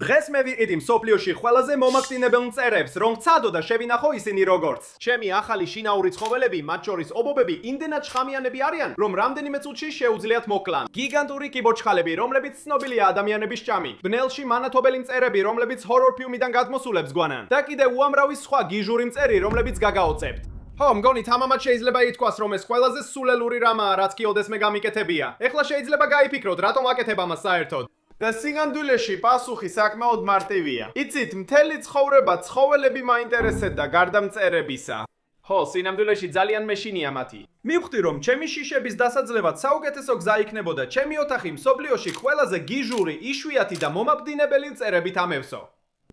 დღეს მე ვიყიდი მსოფლიოში ყველაზე მომაკვდინებელ მწერებს, რომ ვცადო და შევინახო ისინი როგორც. ჩემი ახალი შინაური ცხოველები, მათ შორის ობობები, იმდენად შხამიანები არიან, რომ რამდენიმე წუთში შეუძლიათ მოკლან. გიგანტური კიბოჩხალები, რომლებიც ცნობილია ადამიანების ჭამი. ბნელში მანათობელი მწერები, რომლებიც ჰორორ ფილმიდან გადმოსულებს გვანან. და კიდევ უამრავი სხვა გიჟური მწერი, რომლებიც გაგაოცებთ. ხო, მგონი თამამად შეიძლება ითქვას, რომ ეს ყველაზე სულელური რამაა, რაც კიოდესმე გამიკეთებია. ეხლა შეიძლება გაიფიქროთ, რატომ აკეთებ ამას საერთოდ. და სინამდვილეში პასუხი საკმაოდ მარტივია. იცით, მთელი ცხოვრება ცხოველები მაინტერესებდა გარდა მწერებისა. ხო, სინამდვილეში ძალიან მეშინია მათი. მივხვდი, რომ ჩემი შიშების დასაძლევად საუკეთესო გზა იქნებოდა ჩემი ოთახი მსოფლიოში ყველაზე გიჟური, იშვიათი და მომაკვდინებელი მწერებით ამევსო.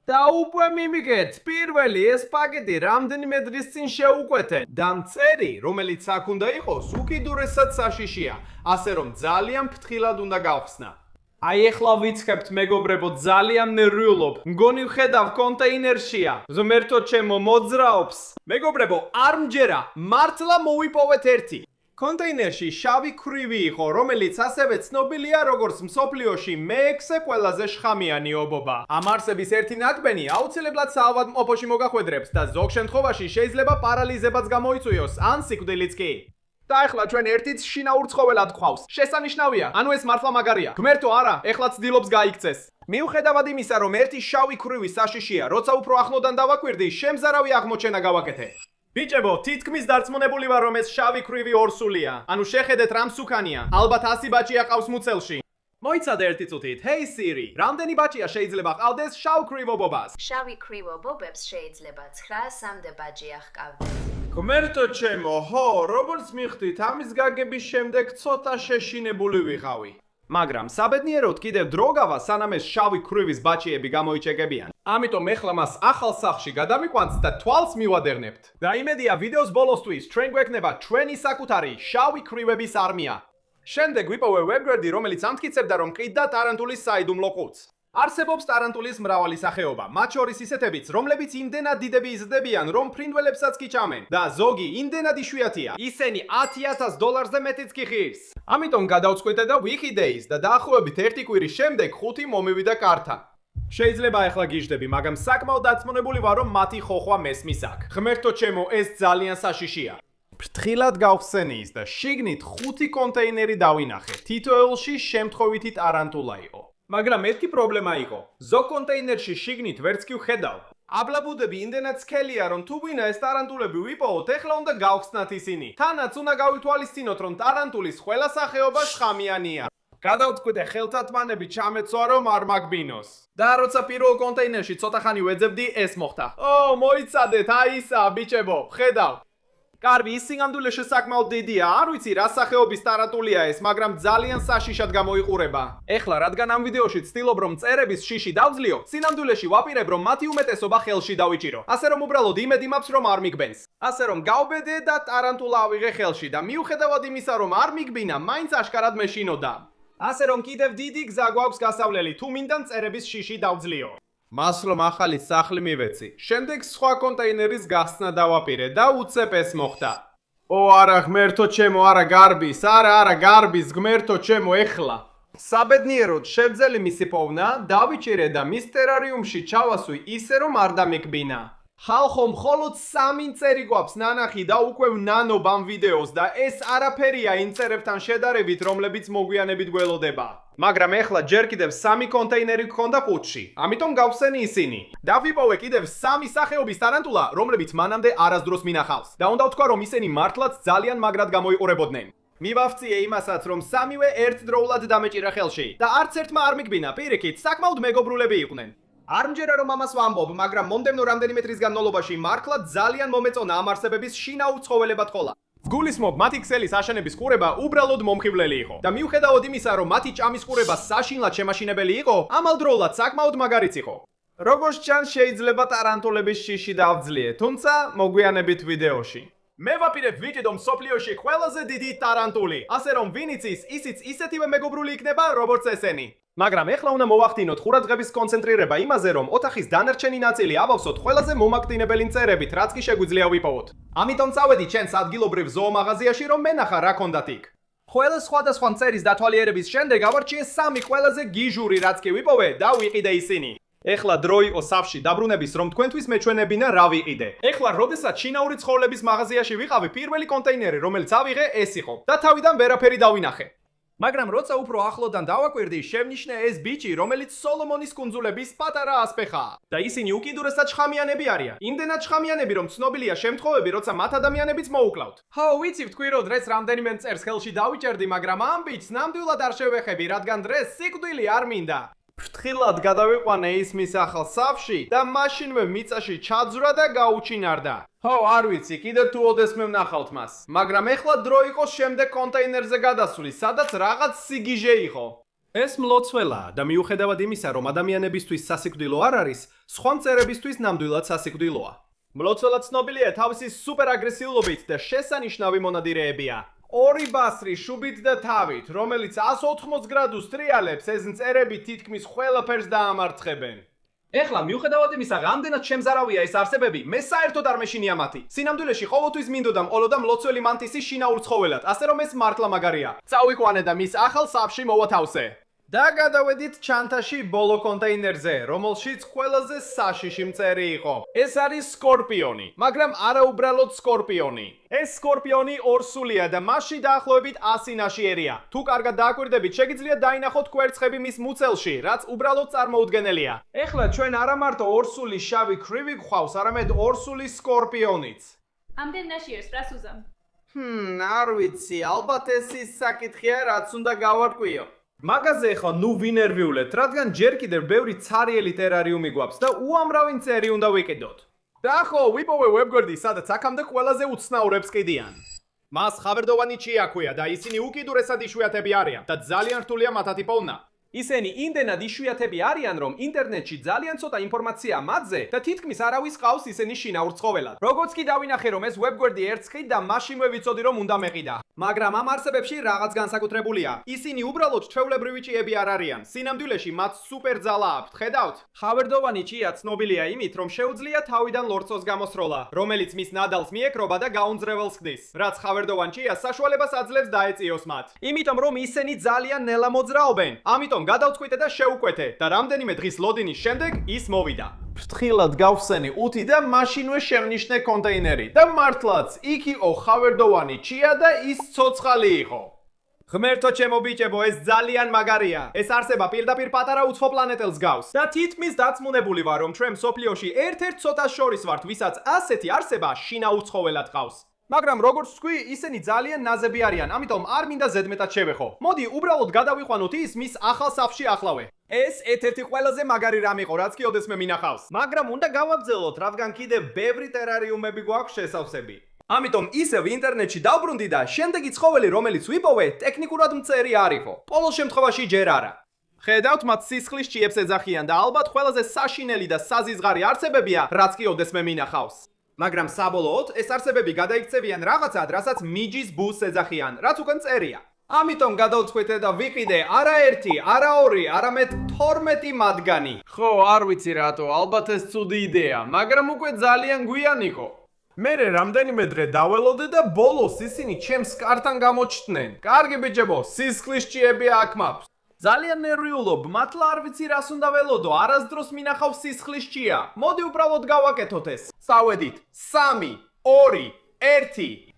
და უკვე მიმიგეთ, პირველი ეს პაკეტი რამდენიმე დღის წინ შეუკვეთე და მწერი, რომელიც აქ უნდა იყოს, უკიდურესად საშიშია, ასე რომ ძალიან ფრთხილად უნდა გავხსნა. აი ეხლა ვიცხებთ მეგობრებო, ძალიან ნერვიულობ. მგონი ვხედავ კონტეინერშია. ღმერთო ჩემო, მოძრაობს. მეგობრებო, არ მჯერა, მართლა მოვიპოვეთ ერთი. კონტეინერში შავი ქვრივი იყო, რომელიც ასევე ცნობილია როგორც მსოფლიოში მე-6 ყველაზე შხამიანი ობობა. ამ არსების ერთი ნათბენი აუცილებლად საავადმყოფოში მოგახვედრებს და ზოგ შემთხვევაში შეიძლება პარალიზებაც გამოიწვიოს, ან სიკვდილიც კი. და ეხლა ჩვენ ერთიც შინაურ ცხოველად გვყავს. შესანიშნავია, ანუ ეს მართლა მაგარია. გმერთო არა, ეხლა ცდილობს გაიქცეს. მიუხედავად იმისა, რომ ერთი შავი ქვრივი საშიშია, როცა უფრო ახლოდან დავაკვირდი, შემზარავი აღმოჩენა გავაკეთე. ბიჭებო, თითქმის დარწმუნებული ვარ, რომ ეს შავი ქვრივი ორსულია. ანუ შეხედეთ რა მსუქანია. ალბათ 100 ბაჭია ყავს მუცელში. მოიცადე ერთი წუთით. Hey Siri, რამდენი ბაჭია შეიძლება ყავდეს შავ ქვრივ ობობას? შავი ქვრივ ობობებს შეიძლება 900-მდე ბაჭია ჰყავდეს. გმერთო ჩემო, ხო, როგორც მიხდით, ამის გაგების შემდეგ ცოტა შეშინებული ვიყავი. მაგრამ საბედნიეროდ კიდევ დრო გავა, სანამ ეს შავი ქვრივის ბაჭიები გამოიჩეკებიან. ამიტომ ეხლა მას ახალ სახლში გადამიყვანთ და თვალს მივადეღნებთ. და იმედია ვიდეოს ბოლოსთვის ჩვენ გვექნება ჩვენი საკუთარი შავი ქვრივების არმია. შემდეგ ვიპოვე ვებგვერდი, რომელიც ამტკიცებდა, რომ ყიდდა ტარანტულის საიდუმლო ყუთს. არსებობს ტარანტულის მრავალი სახეობა, მათ შორის ისეთებიც, რომლებიც იმდენად დიდები იზრდებიან, რომ ფრინველებსაც კი ჭამენ და ზოგი იმდენად იშვიათია, ისინი $10,000-ზე მეტიც კი ღირს. ამიტომ გადავწყვიტე და ვიყიდეის და დაახლოებით ერთი კვირის შემდეგ 5 მომივიდა კართან. შეიძლება ახლა გიждები, მაგრამ საკმაოდ დარწმუნებული ვარ, რომ მათი ხოხვა მესმის აქ. ღმერთო ჩემო, ეს ძალიან საშიშია. ფრთხილად გავხსენიის და შიგნით 5 კონტეინერი დავინახე. თითოეულში შემთხვევითი ტარანტულა იყო. მაგრამ ერთი პრობლემა იყო. ზოგ კონტეინერში შიგნით ვერც კი ვხედავ. აბლაბუდები იმდენად სქელია, რომ თუ ვინა ეს ტარანტულები ვიპოვოთ, ეხლა უნდა გავხსნათ ისინი. თანაც უნდა გავითვალისწინოთ, რომ ტარანტულის ყველა სახეობა შხამიანია. გადავწყვიტე ხელთათმანები ჩამეცვა, რომ არ მაგბინოს. და როცა პირველ კონტეინერში ცოტა ხანი ვეძებდი, ეს მოხდა. ო, მოიცადეთ, აი ისა, ბიჭებო, ხედავ. კარგი, ის სინამდვილეში საკმაოდ დიდია. არ ვიცი რა სახეობის ტარანტულია ეს, მაგრამ ძალიან საშიშად გამოიყურება. ეხლა რადგან ამ ვიდეოში ვცდილობ, რომ მწერების შიში დავძლიო, სინამდვილეში ვაპირებ, რომ მათი უმეტესობა ხელში დავიჭირო. ასე რომ უბრალოდ იმედი მაქვს, რომ არ მიგბენს. ასე რომ გავბედე და ტარანტულა ავიღე ხელში და მიუხედავად იმისა, რომ არ მიგბინა, მაინც აშკარად მეშინოდა. ასე რომ კიდევ დიდი გზა გვაქვს გასავლელი, თუ მინდა მწერების შიში დავძლიო. მას რომ ახალი სახლი მივეცი. შემდეგ სხვა კონტეინერის გახსნა დავაპირე და უცებ ეს მოხდა. ო არა ღმერთო ჩემო, არა გარბის, არა გარბის, ღმერთო ჩემო ეხლა. საბედნიეროდ შევძელი მისი პოვნა, დავიჭირე და მის ტერარიუმში ჩავასვი ისე რომ არ დამეკბინა. ხალხო, მხოლოდ 3 მწერი გვაქვს ნანახი და უკვე ვნანობ ამ ვიდეოს და ეს არაფერია იმ მწერებთან შედარებით, რომლებიც მოგვიანებით გველოდება. მაგრამ ეხლა ჯერ კიდევ 3 კონტეინერი გქონდა ყუთში, ამიტომ გავხსენი ისინი. და ვიპოვე კიდევ 3 სახეობის ტარანტულა, რომლებიც მანამდე არასდროს მინახავს. და უნდა ვთქვა, რომ ისინი მართლაც ძალიან მაგრად გამოიყურებოდნენ. მივახციე იმასაც, რომ 3-ვე ერთდროულად დამეჭირა ხელში და არც ერთმა არ მიგბინა, პირიქით, საკმაოდ მეგობრულები იყვნენ. არ მჯერა რომ ამას ვამბობ, მაგრამ მომდევნო რამდენიმე წრის განმავლობაში მართლა ძალიან მომეწონა ამ არსებების შინაურ ცხოველებად ყოლა. ვგულისხმობ, მათი ქსელის აშენების ყურება უბრალოდ მომხიბვლელი იყო. და მიუხედავად იმისა, რომ მათი ჭამის ყურება საშინლად შემაშინებელი იყო, ამავდროულად საკმაოდ მაგარიც იყო. როგორც ჩანს, შეიძლება ტარანტულების შიში დავძლიე, თუმცა მოგვიანებით ვიდეოში. მე ვაპირებ ვიჭიდო მსოფლიოში ყველაზე დიდი ტარანტული, ასე რომ ვინ იცის, ისიც ისეთივე მეგობრული იქნება, როგორც ესენი. მაგრამ ეხლა უნდა მოვახდინოთ ყურადღების კონცენტრირება იმაზე, რომ ოთახის დანარჩენი ნაწილი ავავსოთ ყველაზე მომაკვდინებელი მწერებით, რაც კი შეგვიძლია ვიპოვოთ. ამიტომ წავედი ჩვენს ადგილობრივ ზოომაღაზიაში, რომ მენახა რა ქონდათ იქ. ყველა სხვადასხვა მწერის დათვალიერების შემდეგ ავარჩიე 3 ყველაზე გიჟური, რაც კი ვიპოვე და ვიყიდე ისინი. ეხლა დრო იყო სავში დაბრუნების, რომ თქვენთვის მეჩვენებინა რა ვიყიდე. ეხლა როდესაც ჩინაური ცხოველების მაღაზიაში ვიყავი, პირველი კონტეინერი, რომელიც ავიღე, ეს იყო და თავიდან ვერაფერი დავინახე. მაგრამ როცა უფრო ახლოდან დავაკვირდი, შემნიშნე ეს ბიჭი, რომელიც სოლომონის კუნძულების პატარა ასპეხაა. და ისინი უკიდურესად შხამიანები არიან. იმდენად შხამიანები, რომ ცნობილია შემთხვევები, როცა მათ ადამიანებიც მოუკლავთ. ჰო, ვიცი, ვთქვი, რომ დღეს რამდენიმე მწერს ხელში დავიჭერდი, მაგრამ ამ ბიჭს ნამდვილად არ შევეხები, რადგან დღეს სიკვდილი არ მინდა. ფრთხილად გადავიყვანე ისმის ახალ სავში და მაშინვე მიწაში ჩაძვრა და გაუჩინარდა. ჰო, არ ვიცი, კიდევ თუ ოდესმე ვნახავთ მას. მაგრამ ეხლა დრო იყო შემდეგ კონტეინერზე გადასვლის, სადაც რაღაც სიგიჟე იყო. ეს მლოცველაა და მიუხედავად იმისა, რომ ადამიანებისთვის სასიკვდილო არ არის, სხვა მწერებისთვის ნამდვილად სასიკვდილოა. მლოცველად ცნობილია თავისი სუპერაგრესიულობით და შესანიშნავი მონადირეებია. ორი ბასრი შუბით და თავით, რომელიც 180 გრადუს ტრიალებს, ეს მწერები თითქმის ყველაფერს დაამარცხებენ. ეხლა მიუხედავად იმისა, რამდენად შემზარავია ეს არსებები, მე საერთოდ არ მეშინია მათი. სინამდვილეში ყოველთვის მინდოდა მყოლოდა მლოცველი მანტისი შინაურ ცხოველად, ასე რომ ეს მართლა მაგარია. წავიყვანე და მის ახალ სავში მოვათავსე. და გადავედით ჩანთაში ბოლო კონტეინერზე, რომელშიც ყველაზე საშიში მწერი იყო. ეს არის სკორპიონი, მაგრამ არა უბრალოდ სკორპიონი. ეს სკორპიონი ორსულია და მასში დაახლოებით 100 ნაშიერია. თუ კარგად დააკვირდებით, შეგიძლიათ დაინახოთ კვერცხები მის მუცელში, რაც უბრალოდ წარმოუდგენელია. ეხლა ჩვენ არა მარტო ორსული შავი ქრივი გვყავს, არამედ ორსული სკორპიონიც. ამდენ ნაშიერს რას უზამ? არ ვიცი, ალბათ ეს ის საკითხია, რაც უნდა გავარკვიო. მაგაზე ხო ნუ ვინერვიულეთ, რადგან ჯერ კიდევ ბევრი ცარიელი ტერარიუმი გვაქვს და უამრავი მწერი უნდა ვიყიდოთ. და ხო, ვიპოვე ვებგვერდი, სადაც აქამდე ყველაზე უცნაურებს ყიდიან. მას ხავერდოვანი ჩია ქვია და ისინი უკიდურესად იშვიათები არიან და ძალიან რთულია მათათი პოვნა. ისინი იმდენად იშვიათები არიან, რომ ინტერნეტში ძალიან ცოტა ინფორმაცია მათზე და თითქმის არავის ყავს ისინი შინაურ ცხოველად. როგორც კი დავინახე, რომ ეს ვებგვერდი ერთხელ და მაშინვე ვიცოდი, რომ უნდა მეყიდა. მაგრამ ამ არსებებში რაღაც განსაკუთრებულია. ისინი უბრალოდ ჩვეულებრივი ჭიები არ არიან. სინამდვილეში მათ სუპერ ძალა აქვთ. ხედავთ? ხავერდოვანი ჭია ცნობილია იმით, რომ შეუძლია თავიდან ლორწოს გამოსროლა, რომელიც მის ნადალს მიეკრობა და გაუნძრეველს ხდის. რაც ხავერდოვან ჭიას საშუალებას აძლევს დაეწიოს მათ. იმიტომ რომ ისინი ძალიან ნელა მოძრაობენ. ამიტომ გადავწყვიტე და შეუკვეთე და რამდენიმე დღის ლოდინის შემდეგ ის მოვიდა. ფრთხილად გავხსენი უთი და მაშინვე შემნიშნე კონტეინერი და მართლაც იქ იყო ხავერდოვანი ჭია და ის ცოცხალი იყო. ღმერთო ჩემო ბიჭებო, ეს ძალიან მაგარია. ეს არსება პირდაპირ პატარა უცხო პლანეტელს გავს და თითქმის დაცმუნებული ვარ, რომ ჩვენ სოფლიოში ერთ-ერთ ცოტას შორის ვართ, ვისაც ასეთი არსება შინაურ ცხოველად ყავს. მაგრამ როგორც ვთქვი, ისინი ძალიან ნაზები არიან, ამიტომ არ მინდა ზედმეტად შევეხო. მოდი, უბრალოდ გადავიყვანოთ ის მის ახალ სავში ახლავე. ეს ერთ-ერთი ყველაზე მაგარი რამ იყო, რაც კი ოდესმე მინახავს. მაგრამ უნდა გავაგრძელოთ, რადგან კიდევ ბევრი ტერარიუმები გვაქვს შესავსები. ამიტომ ისევ ინტერნეტში დავბრუნდი და შემდეგი ცხოველი, რომელიც ვიპოვე, ტექნიკურად მწერი არ იყო. ყოველ შემთხვევაში ჯერ არა. ხედავთ, მათ სისხლის ჭიებს ეძახიან და ალბათ ყველაზე საშინელი და საზიზღარი არსებებია, რაც კი ოდესმე მინახავს. მაგრამ საბოლოოდ ეს არსებები გადაიქცევიან რაღაცად, რასაც მიჯის ბუს ეძახიან, რაც უკან წერია. ამიტომ გადავწყვიტე და ვიყიდე არა ერთი, არა ორი, არამედ 12 მათგანი. ხო, არ ვიცი რატო, ალბათ ეს ცუდი იდეა, მაგრამ უკვე ძალიან გვიან იყო. მერე რამდენიმე დღე დაველოდე და ბოლოს ისინი ჩემს კართან გამოჩნდნენ. კარგი ბიჭებო, სისხლის ჭიები აქ მაქვს. ძალიან ნერვიულობ, მართლა არ ვიცი რას უნდა ველოდო, არასდროს მინახავს სისხლის ჭია. მოდი უბრალოდ გავაკეთოთ ეს. წავედით. 3, 2, 1.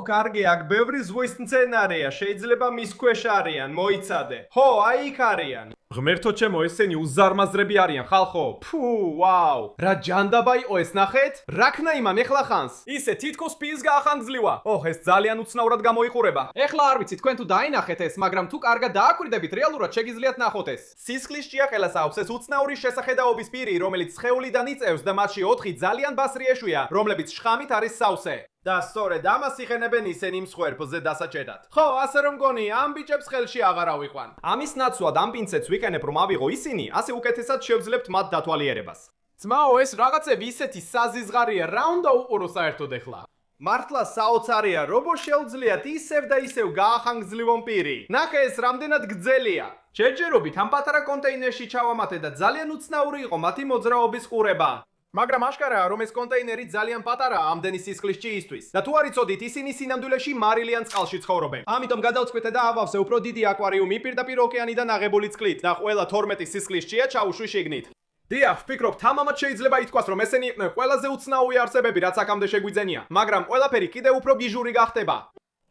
კარგი, აქ ბევრი ზღვის მცენარეა, შეიძლება მის ქვეშ არიან, მოიცადე. ხო, აი იქ არიან. ღმერთო ჩემო, ესენი უზარმაზრები არიან, ხალხო. ვაუ. რა ჯანდაბა იყო ეს, ნახეთ? რაქნა იმან ეხლა ხანს. ისე თითქოს ფის გაახანგძლივა. ეს ძალიან უცნაურად გამოიყურება. ეხლა არ ვიცი თქვენ თუ დაინახეთ ეს, მაგრამ თუ კარგად დააკვირდებით, რეალურად შეგიძლიათ ნახოთ ეს. სისხლის ჭია ხელას აქვს ეს უცნაური შესახედაობის პირი, რომელიც სხეულიდან იწევს და მათში 4 ძალიან ბასრი ეშვია, რომლებიც შხამით არის სავსე. და სწორედ ამას იხენებენ ისინი მსხვერპლზე დასაჭედად. ხო, ასე რომ გონი, ამ ბიჭებს ხელში აღარ ავიყვან. ამის ნაცვლად ამ პინცეტს ვიყენებ, რომ ავიღო ისინი, ასე უკეთესად შევძლებთ მათ დათვალიერებას. ძმაო, ეს რაღაცები ისეთი საზიზღარია, რა უნდა უყურო საერთოდ ეხლა? მართლა საოცარია, როგორ შეუძლიათ ისევ და ისევ გაახანგძლივონ პირი. ნახე ეს რამდენად გრძელია. ჯერჯერობით ამ პატარა კონტეინერში ჩავამატე და ძალიან უცნაური იყო მათი მოძრაობის ყურება. მაგრამ აშკარაა, რომ ეს კონტეინერი ძალიან პატარაა ამდენი სისხლის ჭიისთვის. და თუ არ იცოდით, ისინი სინამდვილეში მარილიან წყალში ცხოვრობენ. ამიტომ გადავწყვიტე და ავავსე უფრო დიდი აკვარიუმი პირდაპირ ოკეანიდან აღებული წყლით და ყველა 12 სისხლის ჭია ჩაუშვი შიგნით. დიახ, ვფიქრობ, თამამად შეიძლება ითქვას, რომ ესენი იყვნენ ყველაზე უცნაური არსებები, რაც აქამდე შეგვიძენია, მაგრამ ყველაფერი კიდევ უფრო გიჟური გახდება.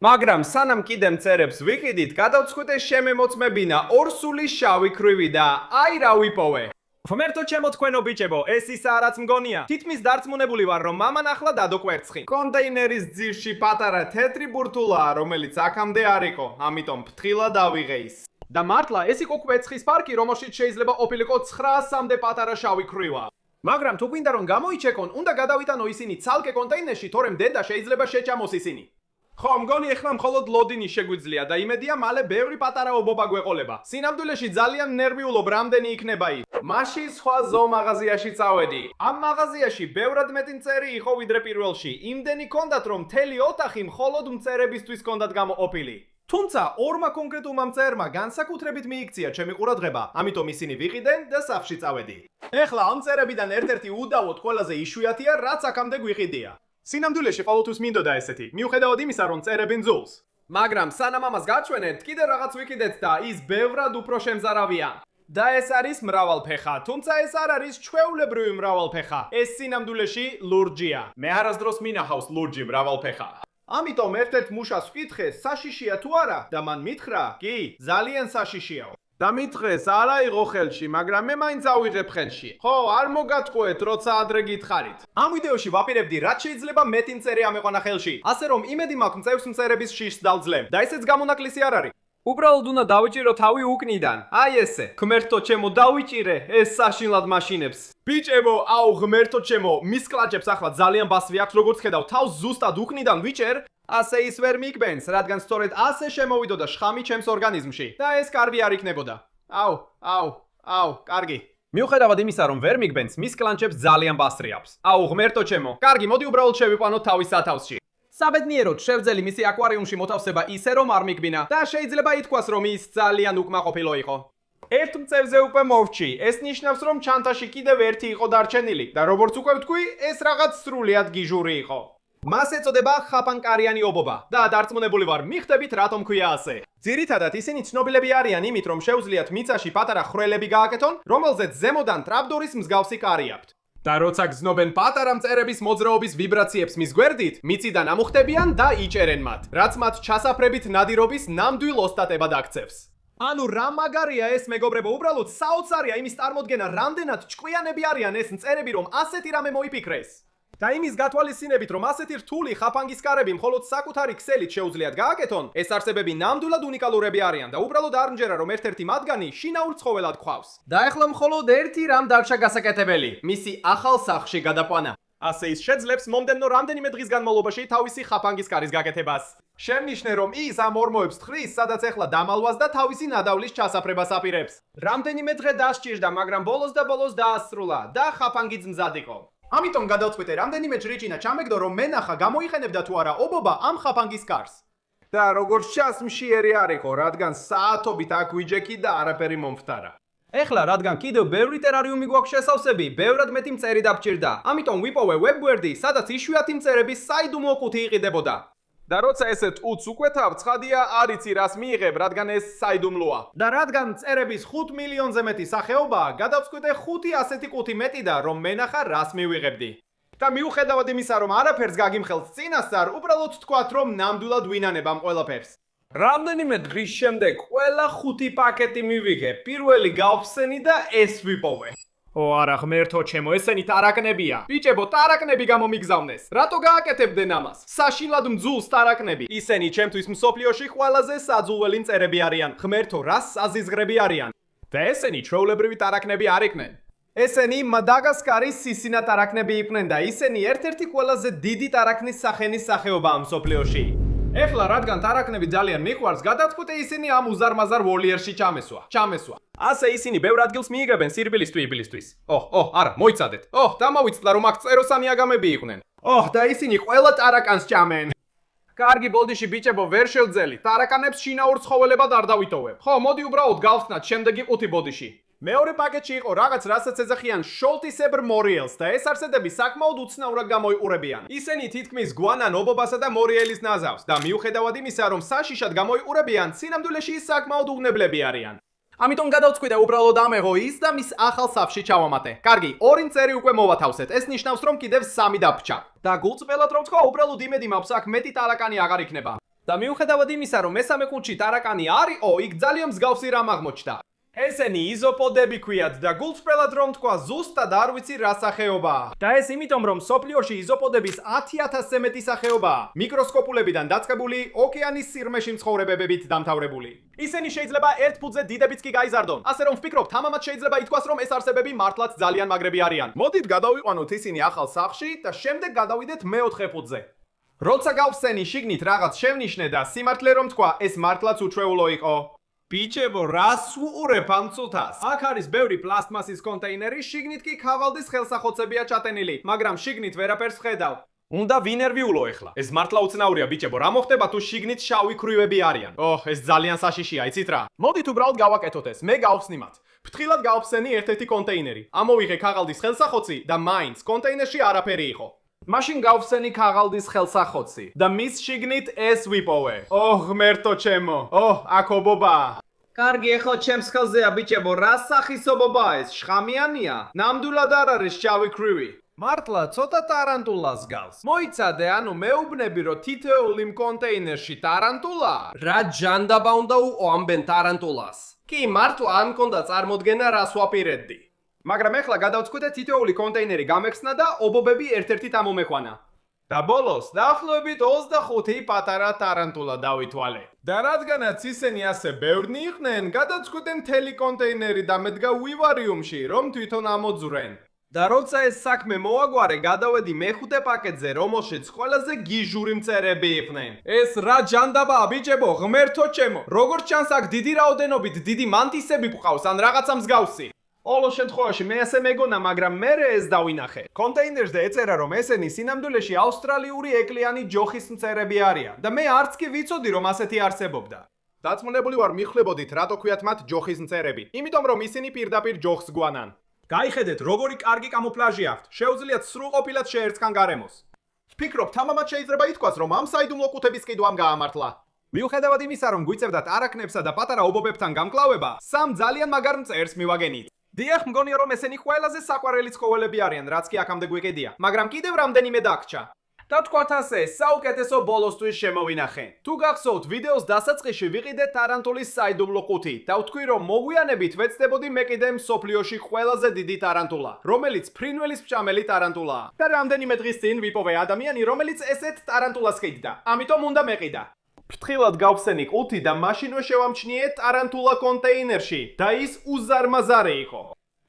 მაგრამ სანამ კიდე მწერებს ვიყიდით, გადავწყვიტე შემემოწმებინა ორსული შავი ქვრივი და აი რა ვიპოვე. ღმერთო ჩემო თქვენო ბიჭებო, ეს ისაა რაც მგონია. თითქმის დარწმუნებული ვარ, რომ მამან ახლა დადო კვერცხი. კონტეინერის ძირში პატარა თეთრი ბურთულაა, რომელიც აქამდე არ იყო, ამიტომ ფრთხილად ავიღე ის. და მართლა ეს იყო კვერცხის პარკი, რომელშიც შეიძლება ყოფილიყო 900-მდე პატარა შავი ქვრივა. მაგრამ თუ გვინდა რომ გამოიჩეკონ, უნდა გადავიტანო ისინი ცალკე კონტეინერში, თორემ დედა შეიძლება შეჭამოს ისინი. ხო, მგონი ეხლა მხოლოდ ლოდინი შეგვიძლია და იმედია მალე ბევრი პატარა ობობა გვეყოლება. სინამდვილეში ძალიან ნერვიულობ რამდენი იქნება იქ. მაშინ სხვა ზოომაღაზიაში წავედი. ამ მაღაზიაში ბევრად მეტი მწერი იყო ვიდრე პირველში. იმდენი ჰქონდათ რომ მთელი ოთახი მხოლოდ მწერებისთვის ჰქონდათ გამოყოფილი. თუმცა ორმა კონკრეტულმა მწერმა განსაკუთრებით მიიქცია ჩემი ყურადღება, ამიტომ ისინი ვიყიდნენ და სახლში წავედი. ეხლა ამ მწერებიდან ერთ-ერთი უდავოდ ყველაზე იშვიათია, რაც აქამდე გვიყიდია. სინამდვილეში ყოველთვის მინდოდა ესეთი, მიუხედავად იმისა, რომ წერებენ ძულს. მაგრამ სანამ ამას გაჩვენებთ, კიდევ რაღაც ვიყიდეთ და ის ბევრად უფრო შემზარავია. და ეს არის მრავალფეხა, თუმცა ეს არ არის ჩვეულებრივი მრავალფეხა. ეს სინამდვილეში ლურჯია. მე არასდროს მინახავს ლურჯი მრავალფეხა. ამიტომ ერთ-ერთ მუშას ვკითხე, საშიშია თუ არა და მან მითხრა, კი, ძალიან საშიშიაო. და მითხრეს, არა იყო ხელში, მაგრამ მე მაინც ავიღებ ხელში. ხო, არ მოგატყუეთ, როცა ადრე გითხარით. ამ ვიდეოში ვაპირებდი, რაც შეიძლება მეტი მწერი ამეყვანა ხელში. ასე რომ იმედი მაქვს მწევს მწერების შიშს დავძლევ. და ესეც გამონაკლისი არ არის. უბრალოდ უნდა დავიჭირო თავი უკნიდან. აი ესე. ღმერთო ჩემო, დავიჭირე ეს საშინლად მაშინებს. ბიჭებო, აუ ღმერთო ჩემო, მის კლაჭებს ახლა ძალიან ბასვი აქვს, როგორც ხედავ, თავს ზუსტად უკნიდან ვიჭერ. ასე ის ვერ მიგბენს, რადგან სწორედ ასე შემოვიდოდა შხამი ჩემს ორგანიზმში და ეს კარგი არ იქნებოდა. აუ, კარგი. მიუხედავად იმისა, რომ ვერ მიგბენს, მის კლანჩებს ძალიან ბასრი აქვს. აუ ღმერთო ჩემო, კარგი, მოდი უბრალოდ შევიყვანოთ თავის სათავსში. საბედნიეროდ შევძელი მისი აკვარიუმში მოთავსება ისე, რომ არ მიგბინა და შეიძლება ითქვას, რომ ის ძალიან უკმაყოფილო იყო. ერთ მწევზე უკვე მოვჭი, ეს ნიშნავს, რომ ჩანთაში კიდევ ერთი იყო დარჩენილი და როგორც უკვე ვთქვი, ეს რაღაც სრულიად გიჟური იყო. მას ეწოდება ხაპანკარიანი ობობა და დარწმუნებული ვარ, მიხვდებით რატომ ქვია ასე. ძირითადად ისინი ცნობილები არიან იმით, რომ შეუძლიათ მიწაში პატარა ხრელები გააკეთონ, რომელზეც ზემოდან ტრაპდორის მსგავსი კარი აქვთ. და როცა გზნობენ პატარა მწერების მოძრაობის ვიბრაციებს მის გვერდით, მიწიდან ამოხტებიან და იჭერენ მათ, რაც მათ ჩასაფრებით ნადირობის ნამდვილ ოსტატებად აქცევს. ანუ რა მაგარია ეს მეგობრებო, უბრალოდ საოცარია იმის წარმოდგენა, რამდენად ჭკვიანები არიან ეს მწერები, რომ ასეთი რამე მოიფიქრეს. და იმის გათვალისწინებით, რომ ასეთი რთული ხაფანგის კარები მხოლოდ საკუთარი ქსელით შეუძლიათ გააკეთონ, ეს არსებები ნამდვილად უნიკალურები არიან და უბრალოდ არ მჯერა, რომ ერთ-ერთი მათგანი შინაურ ცხოველად გვყავს. და ახლა მხოლოდ ერთი რამ დარჩა გასაკეთებელი, მისი ახალ სახლში გადაყვანა. ასე ის შეძლებს მომდევნო რამდენიმე დღის განმავლობაში თავისი ხაფანგის კარის გაკეთებას. შემნიშნე, რომ ის ამ ორმოებს თხრის, სადაც ახლა დამალვას და თავისი ნადავლის ჩასაფრებას აპირებს. რამდენიმე დღე დასჭირდა, მაგრამ ბოლოს დაასრულა და ხაფანგიც მზად იყო. ამიტომ გადავწყვიტე რამდენიმე ჯრიჭინა ჩამეგდო, რომ მენახა გამოიყენებდა თუ არა ობობა ამ ხაფანგის კარს. და როგორც ჩანს, მშიერი არ იყო, რადგან საათობით აქ ვიჯექი და არაფერი მომხდარა. ეხლა რადგან კიდევ ბევრი ტერარიუმი გვაქვს შესავსები, ბევრად მეტი მწერი დაგჭირდა. ამიტომ ვიპოვე ვებგვერდი, სადაც იშვიათი მწერების საიდუმლო ყუთი იყიდებოდა. და როცა ესეთ ყუთს უკვეთავ, ცხადია არ იცი რას მიიღებ, რადგან ეს საიდუმლოა. და რადგან მწერების 5 მილიონზე მეტი სახეობაა, გადავწყვიტე 5 ასეთი ყუთი მეტი და რომ მენახა რას მივიღებდი. და მიუხედავად იმისა, რომ არაფერს გაგიმხელს წინასწარ, უბრალოდ თქვათ, რომ ნამდვილად ვინანებ ამ ყველაფერს. რამდენიმე დღის შემდეგ ყველა 5 პაკეტი მივიღე. პირველი გავხსენი და ეს ვიპოვე. ო არა ღმერთო ჩემო, ესენი ტარაკნებია. ბიჭებო, ტარაკნები გამომიგზავნეს. რატო გააკეთებდნენ ამას? საშინლად მძულს ტარაკნები. ისინი ჩემთვის მსოფლიოში ყველაზე საძულველი მწერები არიან. ღმერთო, რას საზიზღრები არიან? და ესენი ჩვეულებრივი ტარაკნები არ იყვნენ. ესენი მადაგასკარის სისინა ტარაკნები იყვნენ და ისინი ერთ-ერთი ყველაზე დიდი ტარაკნის სახენის სახეობაა მსოფლიოში. ეხლა რადგან ტარაკნები ძალიან მიყვარს, გადავწყვიტე ისინი ამ უზარმაზარ ვოლიერში ჩამესვა. ასე ისინი ბევრ ადგილს მიიღებენ სირბილის თვიბილისთვის. არა, მოიცადეთ. დამოვიცდა რომ აქ წეროსანი აგამები იყვნენ. და ისინი ყველა ტარაკანს ჭამენ. კარგი ბოლდიში ბიჭებო, ვერ შევძელით. ტარაკანებს შინაურ ცხოველებად არ დავიტოვებ. ხო, მოდი უბრალოდ გავხსნათ შემდეგი ყუთი ბოდიში. მეორე პაკეტში იყო რაღაც, რასაც ეძახიან შოლტისებრ მორიელს და ეს არსედები საკმაოდ უცნაურად გამოიყურებიან. ისინი თითქმის გვანან ობობასა და მორიელის ნაზავს და მიუხედავად იმისა, რომ საშიშად გამოიყურებიან, სინამდვილეში საკმაოდ უვნებლები არიან. ამიტომ გადავწყვიტე უბრალოდ ამეღო ის და მის ახალ საფში ჩავამატე. კარგი, 2 წერი უკვე მოვათავსეთ. ეს ნიშნავს, რომ კიდევ 3 დაფრჩა. და გულწრფელად რომ თქვა, უბრალოდ იმედი მაქვს, აქ მეტი ტარაკანი აღარ იქნება. და მიუხედავად იმისა, რომ მესამე ყუთში ტარაკანი არისო, იქ ძალიან მსგავსი რამ აღმოჩნდა. ესენი იზოპოდები ქვიათ და გულწრფელად რომ თქვა, ზუსტად არ ვიცი რა სახეობაა. და ეს იმიტომ, რომ სოფლიოში იზოპოდების 10,000-ზე მეტი სახეობაა. მიკროსკოპულებიდან დაწყებული, ოკეანის სიღრმეში მცხოვრებებით დამთავრებული. ისინი შეიძლება 1 ფუტზე დიდებიც კი გაიზარდონ. ასე რომ ვფიქრობ, თამამად შეიძლება ითქვას, რომ ეს არსებები მართლაც ძალიან მაგრები არიან. მოდით გადავიყვანოთ ისინი ახალ სახლში და შემდეგ გადავიდეთ მე-4 ფუტზე. როცა გავხსენი შიგნით რაღაც შევნიშნე და სიმართლე რომ თქვა, ეს მართლაც უჩვეულო იყო. ბიჭებო, რას უყურებ ამ წუთას? აქ არის ბევრი პლასტმასის კონტეინერი, შიგნით კი ქაღალდის ხელსახოცებია ჩატენილი, მაგრამ შიგნით ვერაფერს ვხედავ. უნდა ვინერვიულო ეხლა. ეს მართლა უცნაურია ბიჭებო, რა მოხდება თუ შიგნით შავი ქრუვები არიან? ეს ძალიან საშიშია, იცით რა? მოდით უბრალოდ გავაკეთოთ ეს, მე გავხსნიმათ. ფრთხილად გავხსენი ერთ-ერთი კონტეინერი. ამოვიღე ქაღალდის ხელსახოცი და მაინც კონტეინერში არაფერი იყო. მაშინ გავხსენი ქაღალდის ხელსახოცი და მის შიგნით ეს ვიპოვე. ღმერთო ჩემო. აქ ობობაა. კარგი, ეხლა ჩემს ხელზეა ბიჭებო, რა სახის ობობაა ეს? შხამიანია? ნამდვილად არ არის შავი ქრივი. მართლა ცოტა ტარანტულას გავს. მოიცადე, ანუ მეუბნები, რომ თითოეული იმ კონტეინერში ტარანტულაა. რა ჯანდაბა უნდა უყო ამბენ ტარანტულას? კი, მართლა არ მქონდა წარმოდგენა რას ვაპირებდი. მაგრამ ეხლა გადავწყვიტე თითოეული კონტეინერი გამეხსნა და ობობები ერთ-ერთით ამომეყვანა. და ბოლოს დაახლოებით 25 პატარა ტარანტულა დავითვალე. და რადგანაც ისინი ასე ბევრნი იყვნენ, გადავწყვიტე მთელი კონტეინერი დამედგა ვივარიუმში, რომ თვითონ ამოძვრენ. და როცა ეს საქმე მოაგვარე, გადავედი მე-5 პაკეტზე, რომელშიც ყველაზე გიჟური მწერები იყვნენ. ეს რა ჯანდაბაა ბიჭებო, ღმერთო ჩემო. როგორც ჩანს, აქ დიდი რაოდენობით დიდი მანტისები გვყავს ან რაღაცა მსგავსი. Όλο შემთხვევაში მე ასე მეგონა, მაგრამ მე ეს დავინახე. კონტეინერზე ეწერა, რომ ესენი სინამდვილეში ავსტრალიური ეკლიანი ჯოხის მწერები არიან და მე არც კი ვიცოდი, რომ ასეთი არსებობდა. დაწმუნებული ვარ, მიხლებოდით, რატო ქვიათ მათ ჯოხის მწერები. იმიტომ რომ ისინი პირდაპირ ჯოხს გვანან. გაიხედეთ, როგორი კარგი კამუფლაჟი აქვთ. შეუძლიათ სრულყოფილად შეერწყან გარემოს. ვფიქრობ, თამამად შეიძლება ითქვას, რომ ამ საიდუმლო ყუთების ყიდვამ გაამართლა. მიუხედავად იმისა, რომ გვიწევდათ არაკნებსა და პატარა ობობებთან გამკლავება, სამ ძალიან მაგარ მწერს მივაგენით. დიახ, მგონია რომ ესენი ყველაზე საყვარელი ცხოველები არიან, რაც კი აქამდე გვიყიდია, მაგრამ კიდევ რამდენიმე დაგრჩა. და თქვათ ასე, საუკეთესო ბოლოსთვის შემოვინახე. თუ გახსოვთ, ვიდეოს დასაწყისში ვიყიდეთ ტარანტულის საიდუმლო ყუთი და ვთქვი, რომ მოგვიანებით ვეცდებოდი მე კიდე მსოფლიოში ყველაზე დიდი ტარანტულა, რომელიც ფრინველის მჭამელი ტარანტულაა. და რამდენიმე დღის წინ ვიპოვე ადამიანი, რომელიც ესეთ ტარანტულას ყიდდა. ამიტომ უნდა მეყიდა. ფრთხილად გავხსენი ყუთი და მაშინვე შევამჩნიე ტარანტულა კონტეინერში და ის უზარმაზარი იყო.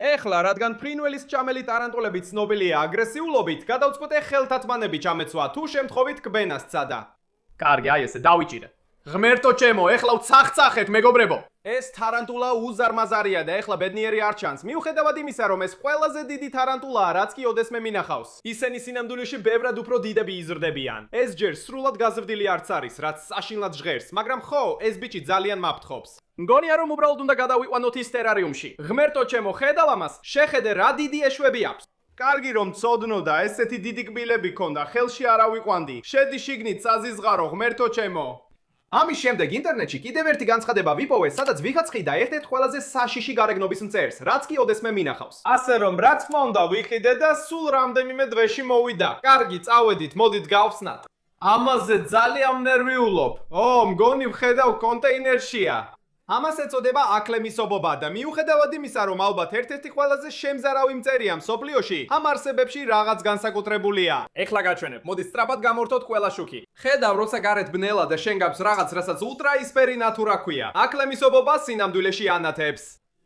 ეხლა, რადგან ფრინველის მჭამელი ტარანტულები ცნობილია აგრესიულობით, გადავწყვიტე ხელთათმანები ჩამეცვა, თუ შემთხვევით კბენას სცადა. კარგი, აი ესე დავიჭირე. ღმერთო ჩემო, ეხლა ვცახცახეთ, მეგობრებო. ეს ტარანტულა უზარმაზარია და ეხლა ბედნიერი არ ჩანს. მიუხედავად იმისა, რომ ეს ყველაზე დიდი ტარანტულაა, რაც კი ოდესმე მინახავს. ისინი სინამდვილეში ბევრად უფრო დიდები იზრდებიან. ეს ჯერ სრულად გაზრდილი არც არის, რაც საშინლად ჟღერს, მაგრამ ხო, ეს ბიჭი ძალიან მაფრთხობს. მგონია რომ უბრალოდ უნდა გადავიყვანოთ ის ტერარიუმში. ღმერთო ჩემო, ხედავ ამას, შეხედე რა დიდი ეშვები აქვს. კარგი რომ ცოდნო და ესეთი დიდი კბილები ქონდა, ხელში არ ავიყვანდი. შედი შიგნით საზიზღარო, ღმერთო ჩემო. ამის შემდეგ ინტერნეტში კიდევ ერთი განცხადება ვიპოვე, სადაც ვიღაც ყიდა ერთ-ერთ ყველაზე საშიში გარეგნობის მწერს, რაც კი ოდესმე მინახავს. ასე რომ რა თქმა უნდა ვიყიდე და სულ რამდენიმე დღეში მოვიდა. კარგი, წავედით, მოდით გავხსნათ. ამაზე ძალიან ნერვიულობ. მგონი ვხედავ კონტეინერშია. ამას ეწოდება აკლემისობობა და მიუხედავად იმისა, რომ ალბათ ერთ-ერთი ყველაზე შემზარავი მწერია მსოფლიოში, ამ არსებებში რაღაც განსაკუთრებულია. ეხლა გაჩვენებ, მოდი სწრაფად გამორთოთ ყველა შუქი. ხედავ, როცა გარეთ ბნელა და შენ გაქვს რაღაც, რასაც ულტრაისფერი ნატურა ქვია. აკლემისობობა სინამდვილეში ანათებს.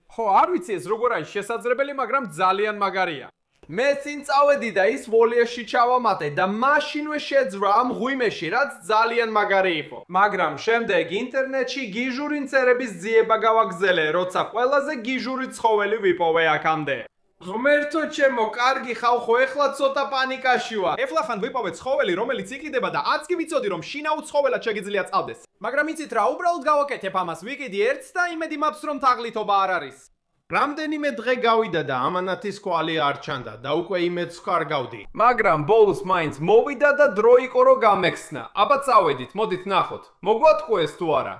ხო, არ ვიცი ეს როგორ არის შესაძლებელი, მაგრამ ძალიან მაგარია. მე წინ წავედი და ის ვოლიაში ჩავამატე და მაშინვე შეძვრა ამ ღვიმეში, რაც ძალიან მაგარი იყო. მაგრამ შემდეგ ინტერნეტში გიჟური მწერების ძიება გავაგზელე, როცა ყველაზე გიჟური ცხოველი ვიპოვე აქამდე. ღმერთო ჩემო, კარგი ხავხო, ეხლა ცოტა პანიკაში ვარ. ეხლახან ვიპოვე ცხოველი, რომელიც იყიდება და არც კი ვიცოდი, რომ შინაურ ცხოველად შეგიძლია წავდეს. მაგრამ იცით რა, უბრალოდ გავაკეთებ ამას, ვიყიდი ერთს და იმედი მაქვს, რომ თაღლითობა არ არის. რამდენიმე დღე გავიდა და ამანათის კვალი არ ჩანდა და უკვე იმედს ვქარგავდი. მაგრამ ბოლოს მაინც მოვიდა და დრო იყო რომ გამექცნა. აბა წავედით, მოდით ნახოთ. მოგვატყუეს თუ არა?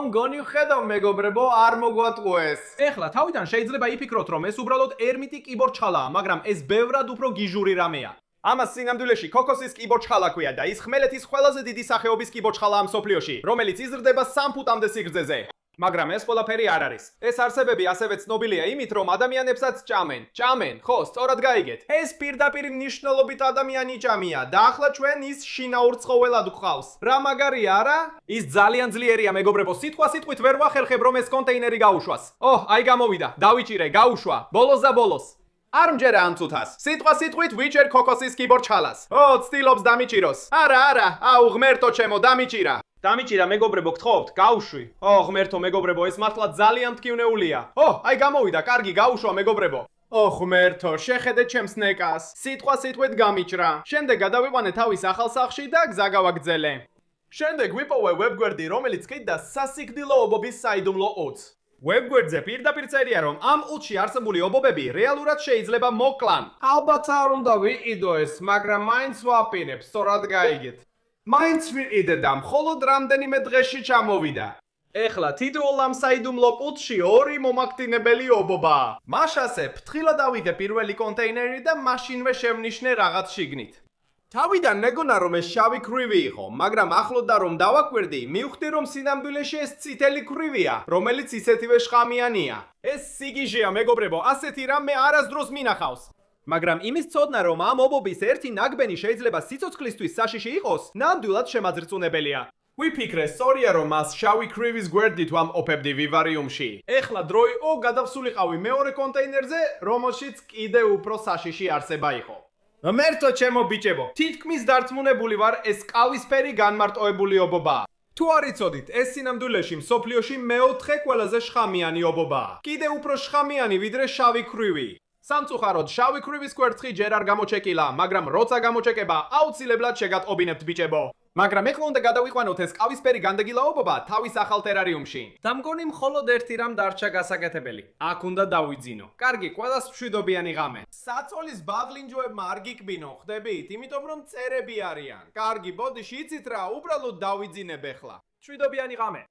მგონი ვხედავ მეგობრებო, არ მოგვატყუეს. ეხლა თავიდან შეიძლება იფიქროთ რომ ეს უბრალოდ ერმიტი კიბორჩხალაა, მაგრამ ეს ბევრად უფრო გიჟური რამეა. ამას სინამდვილეში ქოქოსის კიბორჩხალა ქვია და ის ხმელეთის ყველაზე დიდი სახეობის კიბორჩხალაა მსოფლიოში, რომელიც იზრდება 3 ფუტამდე სიგრძეზე. მაგრამ ეს ყველაფერი არ არის. ეს არსებები ასევე ცნობილია იმით, რომ ადამიანებსაც ჭამენ. ჭამენ, ხო, სწორად გაიგეთ. ეს პირდაპირ მნიშვნელობით ადამიანი ჭამია და ახლა ჩვენ ის შინაურ ცხოველად გვყავს. რა მაგარი არა? ის ძალიან ძლიერია, მეგობრებო, სიტყვით ვერ ვახერხებ რომ ეს კონტეინერი გაუშვას. აი გამოვიდა, დავიჭირე, გაუშვა. ბოლოს და ბოლოს. არ მჯერა ამ წუთას. სიტყვით ვიჭერ ქოქოსის კიბორჩხალას. ცდილობს დამიჭიროს. არა, ღმერთო ჩემო, დამიჭირა. დამიჭირა მეგობრებო, გთხოვთ, გაუშვი. ღმერთო მეგობრებო, ეს მართლა ძალიან მტკივნეულია. აი გამოვიდა, კარგი, გაუშვა მეგობრებო. ღმერთო, შეხედე ჩემს ნეკას. სიტყვით გამიჭრა. შემდეგ გადავიყვანე თავის ახალ სახლში და გზა გავაგრძელე. შემდეგ ვიპოვე ვებგვერდი, რომელიც ყიდდა სასიკვდილო ობობის საიდუმლო ოცს. ვებგვერდზე პირდაპირ წერია, რომ ამ ოცში არსებული ობობები რეალურად შეიძლება მოკლან. ალბათ არ უნდა ვიყიდო ეს, მაგრამ მაინც ვაპირებ, სწორად გაიგეთ. მაინც ვიყიდე და მხოლოდ რამდენიმე დღეში ჩამოვიდა. ეხლა თითოეულ ამ საიდუმლო პუტში 2 მომაქდინებელი ობობაა. მაშასე ფრთხილად ავიდე პირველი კონტეინერი და მაშინვე შევნიშნე რაღაც შიგნით. თავიდან მეგონა რომ ეს შავი ქვრივი იყო, მაგრამ ახლოდა რომ დავაკვირდი, მივხვდი რომ სინამდვილეში ეს წითელი ქვრივია, რომელიც ისეთივე შხამიანია. ეს სიგიჟეა მეგობრებო, ასეთი რამე არასდროს მინახავს. მაგრამ იმის ცოდნა რომ ამ ობობის ერთი ნაგბენი შეიძლება სიცოცხლისთვის საშიში იყოს, ნამდვილად შემაძრწუნებელია. ვიფიქრე, სწორია რომ მას შავი ქვრივის გვერდით ვამყოფებდი ვივარიუმში. ეხლა დრო იყო გადავსულიყავი მეორე კონტეინერზე, რომელშიც კიდევ უფრო საშიში არსება იყო. ღმერთო ჩემო ბიჭებო, თითქმის დარწმუნებული ვარ ეს ყავისფერი განმარტოებული ობობაა. თუ არ იცოდით, ეს სინამდვილეში მსოფლიოში მეოთხე ყველაზე შხამიანი ობობაა. კიდევ უფრო შხამიანი ვიდრე შავი ქვრივი. სამწუხაროდ, შავი ქვრივის კვერცხი ჯერ არ გამოჩეკილა, მაგრამ როცა გამოჩეკება, აუცილებლად შეგატყობინებთ ბიჭებო. მაგრამ ეხლა უნდა გადავიყვანოთ ეს ყავისფერი განდეგილა ობობა თავის ახალ თერარიუმში. და მგონი მხოლოდ ერთი რამ დარჩა გასაკეთებელი. აქ უნდა დავიძინო. კარგი, ყველას მშვიდობიანი ღამე. საწოლის ბაღლინჯოებმა არ გიკბინო, ხდებით, იმიტომ რომ წერები არიან. კარგი, ბოდიში იცით რა, უბრალოდ დავიძინებ ეხლა. მშვიდობიანი ღამე.